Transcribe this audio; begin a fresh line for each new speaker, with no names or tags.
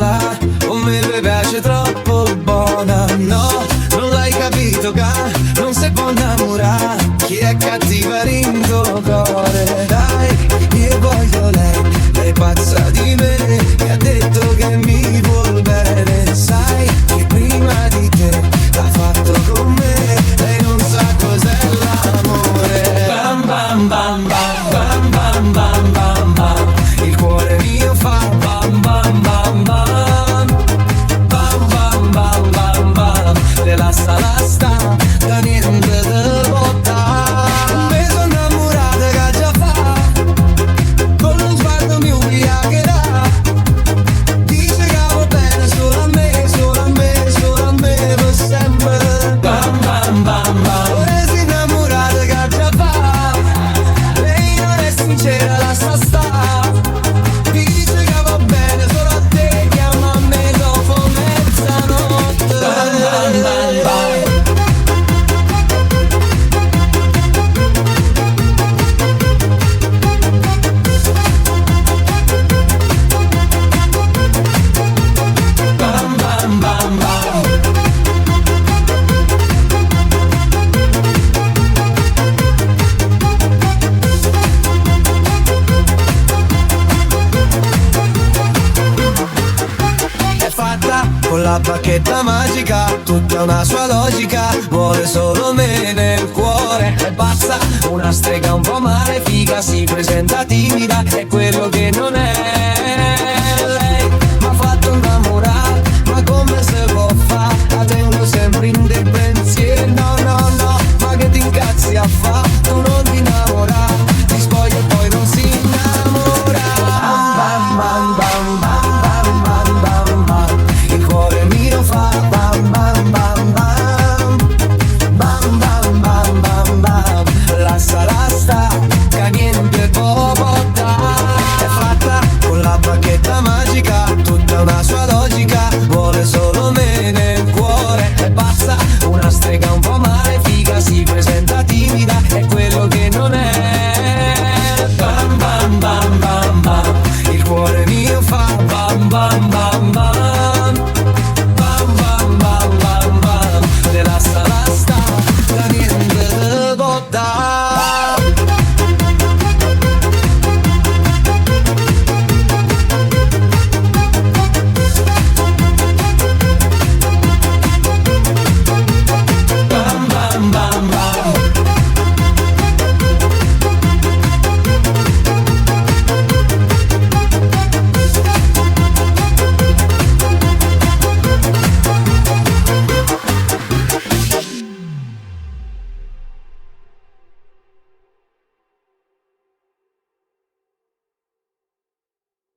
va, con me le piace troppo buona. No, non l'hai capito che non si può innamorare chi è cattiva in tuo cuore. Dai, io voglio lei è pazza di me, mi ha detto che mi vuol bene. Sai che prima di te l'ha fatto con me, lei non sa cos'è l'amore. Bam bam bam bam bam bam bam bam, il cuore mio fa bam bam bam bam bam bam bam bam bam, relassa la sta, da niente te botta. Mi sono innamorata che già fa, con un sguardo mi ubriacherà. Dice che va bene solo a me, solo a me, solo a me, per sempre. Bam bam bam bam, ora si innamorata che già fa, lei non è sincera, lascia sta. Dice che va bene solo a te, chiama a me dopo mezzanotte. Bam bam bam bam. Bam bam bam bam. È fatta con la bacchetta magica, tutta una sua logica, vuole solo me nel cuore. È pazza, una strega un po' malefica, si presenta timida, è quello che non è.